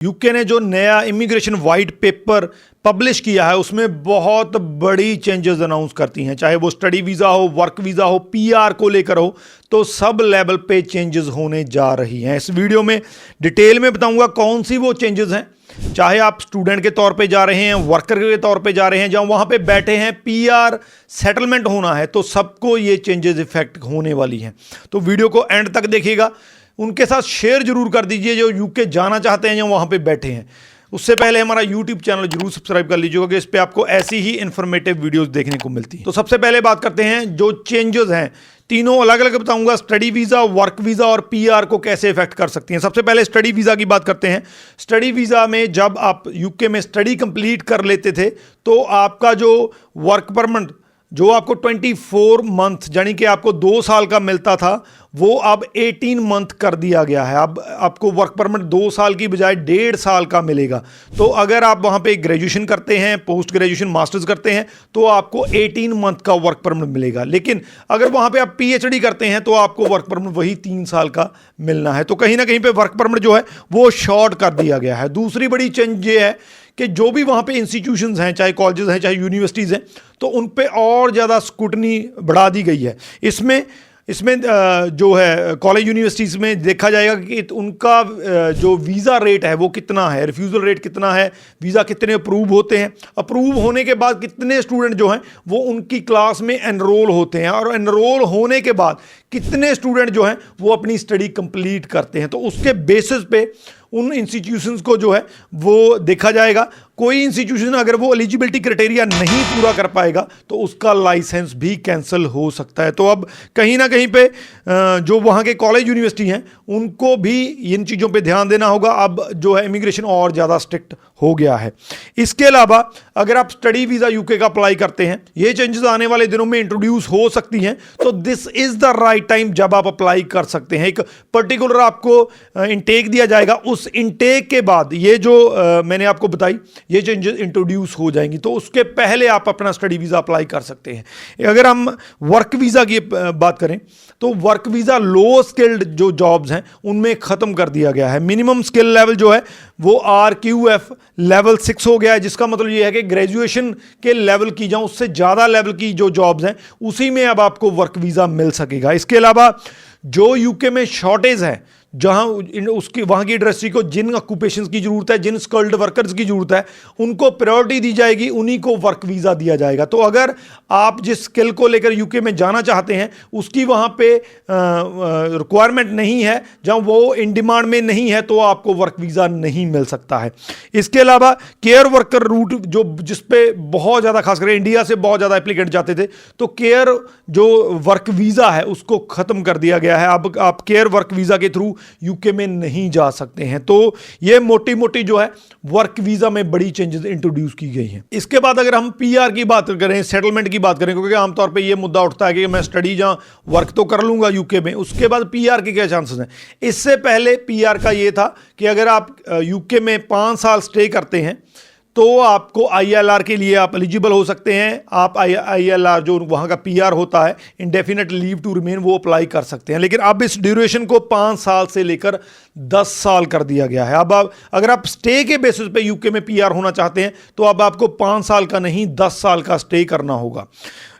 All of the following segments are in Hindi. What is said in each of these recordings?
यूके ने जो नया इमिग्रेशन वाइट पेपर पब्लिश किया है उसमें बहुत बड़ी चेंजेस अनाउंस करती हैं, चाहे वो स्टडी वीज़ा हो, वर्क वीज़ा हो, पीआर को लेकर हो, तो सब लेवल पे चेंजेस होने जा रही हैं। इस वीडियो में डिटेल में बताऊंगा कौन सी वो चेंजेस हैं, चाहे आप स्टूडेंट के तौर पे जा रहे हैं, वर्कर के तौर पे जा रहे हैं, जहां वहां पे बैठे हैं, पीआर सेटलमेंट होना है, तो सबको ये चेंजेस इफेक्ट होने वाली हैं। तो वीडियो को एंड तक देखिएगा, उनके साथ शेयर जरूर कर दीजिए जो यूके जाना चाहते हैं या वहाँ पे बैठे हैं। उससे पहले हमारा यूट्यूब चैनल जरूर सब्सक्राइब कर लीजिएगा कि इस पे आपको ऐसी ही इन्फॉर्मेटिव वीडियोस देखने को मिलती हैं। तो सबसे पहले बात करते हैं जो चेंजेस हैं, तीनों अलग अलग बताऊंगा, स्टडी वीज़ा, वर्क वीज़ा और पीआर को कैसे इफेक्ट कर सकती हैं। सबसे पहले स्टडी वीज़ा की बात करते हैं। स्टडी वीज़ा में जब आप यूके में स्टडी कंप्लीट कर लेते थे तो आपका जो वर्क परमिट जो आपको 24 मंथ यानी कि आपको 2 साल का मिलता था वो अब 18 मंथ कर दिया गया है। अब आपको वर्क परमिट 2 साल की बजाय 1.5 साल का मिलेगा। तो अगर आप वहाँ पे ग्रेजुएशन करते हैं, पोस्ट ग्रेजुएशन मास्टर्स करते हैं, तो आपको 18 मंथ का वर्क परमिट मिलेगा। लेकिन अगर वहाँ पे आप पीएचडी करते हैं तो आपको वर्क परमिट वही 3 साल का मिलना है। तो कहीं ना कहीं पे वर्क परमिट जो है वो शॉर्ट कर दिया गया है। दूसरी बड़ी चेंज ये है कि जो भी वहाँ पे इंस्टीट्यूशंस हैं, चाहे कॉलेजेस हैं, चाहे यूनिवर्सिटीज़ हैं, तो उन पे और ज़्यादा स्क्रूटनी बढ़ा दी गई है। इसमें जो है कॉलेज यूनिवर्सिटीज़ में देखा जाएगा कि उनका जो वीज़ा रेट है वो कितना है, रिफ्यूज़ल रेट कितना है, वीज़ा कितने अप्रूव होते हैं, अप्रूव होने के बाद कितने स्टूडेंट जो हैं वो उनकी क्लास में एनरोल होते हैं, और एनरोल होने के बाद कितने स्टूडेंट जो हैं वो अपनी स्टडी कंप्लीट करते हैं। तो उसके बेसिस पे उन इंस्टीट्यूशंस को जो है वो देखा जाएगा। कोई इंस्टीट्यूशन अगर वो एलिजिबिलिटी क्राइटेरिया नहीं पूरा कर पाएगा तो उसका लाइसेंस भी कैंसिल हो सकता है। तो अब कहीं ना कहीं पे जो वहाँ के कॉलेज यूनिवर्सिटी हैं उनको भी इन चीज़ों पे ध्यान देना होगा। अब जो है इमिग्रेशन और ज़्यादा स्ट्रिक्ट हो गया है। इसके अलावा अगर आप स्टडी वीज़ा यूके का अप्लाई करते हैं, ये चेंजेस आने वाले दिनों में इंट्रोड्यूस हो सकती हैं, तो this is the right time जब आप अप्लाई कर सकते हैं। एक पर्टिकुलर आपको इनटेक दिया जाएगा, उस इनटेक के बाद ये जो मैंने आपको बताई ये चेंजेस इंट्रोड्यूस हो जाएंगी, तो उसके पहले आप अपना स्टडी वीज़ा अप्लाई कर सकते हैं। अगर हम वर्क वीज़ा की बात करें तो वर्क वीज़ा लो स्किल्ड जो जॉब्स हैं उनमें ख़त्म कर दिया गया है। मिनिमम स्किल लेवल जो है वो RQF लेवल 6 हो गया है, जिसका मतलब ये है कि ग्रेजुएशन के लेवल की जहाँ उससे ज़्यादा लेवल की जो जॉब्स हैं उसी में अब आपको वर्क वीज़ा मिल सकेगा। इसके अलावा जो यूके में शॉर्टेज है, जहां उसकी वहां की इंडस्ट्री को जिन ऑक्यूपेशंस की जरूरत है, जिन स्किल्ड वर्कर्स की जरूरत है, उनको प्रायोरिटी दी जाएगी, उन्हीं को वर्क वीज़ा दिया जाएगा। तो अगर आप जिस स्किल को लेकर यूके में जाना चाहते हैं उसकी वहां पे रिक्वायरमेंट नहीं है, जहां वो इन डिमांड में नहीं है, तो आपको वर्क वीज़ा नहीं मिल सकता है। इसके अलावा केयर वर्कर रूट जो जिसपे बहुत ज़्यादा खासकर इंडिया से बहुत ज़्यादा एप्लीकेंट जाते थे, तो केयर जो वर्क वीज़ा है उसको ख़त्म कर दिया गया है। अब आप केयर वर्क वीज़ा के थ्रू यूके में नहीं जा सकते हैं। तो ये मोटी मोटी जो है वर्क वीज़ा में बड़ी चेंजेस इंट्रोड्यूस की गई हैं। इसके बाद अगर हम पीआर की बात करें, सेटलमेंट की बात करें, क्योंकि आमतौर पे ये मुद्दा उठता है कि मैं स्टडी जहाँ वर्क तो कर लूँगा यूके में, उसके बाद पीआर के क्या चांसेस हैं। इससे पहले पीआर का ये था कि अगर आप यूके में 5 साल स्टे करते हैं तो आपको ILR के लिए आप एलिजिबल हो सकते हैं। आप ILR जो वहाँ का PR होता है, इंडेफिनेट लीव टू रिमेन, वो अप्लाई कर सकते हैं। लेकिन अब इस ड्यूरेशन को 5 साल से लेकर 10 साल कर दिया गया है। अब आप अगर आप स्टे के बेसिस पे यूके में PR होना चाहते हैं तो अब आपको 5 साल का नहीं 10 साल का स्टे करना होगा।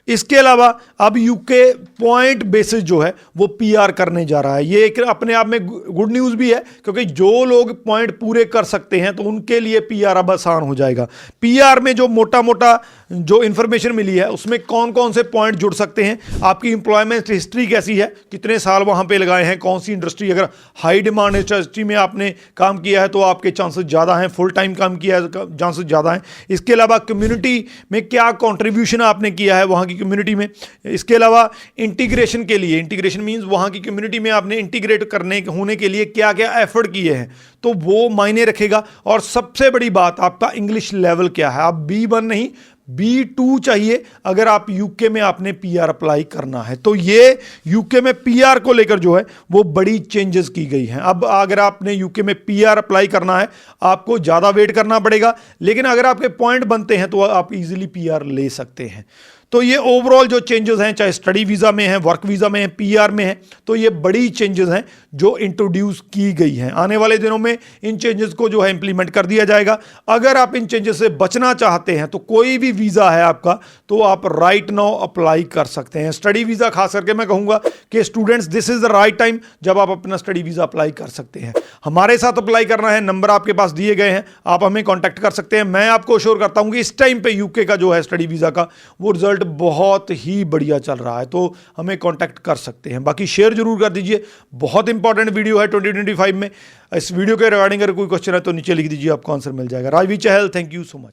इसके अलावा अब यूके पॉइंट बेसिस जो है वो पीआर करने जा रहा है। ये एक अपने आप में गुड न्यूज़ भी है, क्योंकि जो लोग पॉइंट पूरे कर सकते हैं तो उनके लिए पीआर अब आसान हो जाएगा। पीआर में जो मोटा मोटा जो इन्फॉर्मेशन मिली है उसमें कौन कौन से पॉइंट जुड़ सकते हैं, आपकी एम्प्लॉयमेंट हिस्ट्री कैसी है, कितने साल वहाँ पे लगाए हैं, कौन सी इंडस्ट्री, अगर हाई डिमांड इंडस्ट्री में आपने काम किया है तो आपके चांसेस ज़्यादा हैं, फुल टाइम काम किया है चांसेस ज़्यादा हैं। इसके अलावा कम्युनिटी में क्या कॉन्ट्रीब्यूशन आपने किया है वहाँ की कम्युनिटी में। इसके अलावा इंटीग्रेशन के लिए, इंटीग्रेशन मींस वहाँ की कम्युनिटी में आपने इंटीग्रेट करने होने के लिए क्या क्या एफर्ट किए हैं, तो वो मायने रखेगा। और सबसे बड़ी बात, आपका इंग्लिश लेवल क्या है। आप B1 नहीं B2 चाहिए अगर आप यूके में आपने पीआर अप्लाई करना है। तो ये यूके में पीआर को लेकर जो है वो बड़ी चेंजेस की गई हैं। अब अगर आपने यूके में पीआर अप्लाई करना है आपको ज़्यादा वेट करना पड़ेगा, लेकिन अगर आपके पॉइंट बनते हैं तो आप इजीली पीआर ले सकते हैं। तो ये ओवरऑल जो चेंजेस हैं, चाहे स्टडी वीज़ा में है, वर्क वीज़ा में है, पीआर में है, तो ये बड़ी चेंजेस हैं जो इंट्रोड्यूस की गई हैं। आने वाले दिनों में इन चेंजेस को जो है इंप्लीमेंट कर दिया जाएगा। अगर आप इन चेंजेस से बचना चाहते हैं तो कोई भी वीज़ा है आपका, तो आप राइट नाउ अप्लाई कर सकते हैं। स्टडी वीज़ा खास करके मैं कहूँगा कि students, this is the right time जब आप अपना स्टडी वीज़ा अप्लाई कर सकते हैं। हमारे साथ अप्लाई करना है, नंबर आपके पास दिए गए हैं, आप हमें कॉन्टैक्ट कर सकते हैं। मैं आपको श्योर करता हूँ कि इस टाइम पे यूके का जो है स्टडी वीज़ा का वो रिजल्ट बहुत ही बढ़िया चल रहा है, तो हमें कॉन्टैक्ट कर सकते हैं। बाकी शेयर जरूर कर दीजिए, बहुत इंपॉर्टेंट वीडियो है 2025 में। इस वीडियो के रिगार्डिंग अगर कोई क्वेश्चन है तो नीचे लिख दीजिए, आपको आंसर मिल जाएगा। राजवीर चहल, थैंक यू सो मच।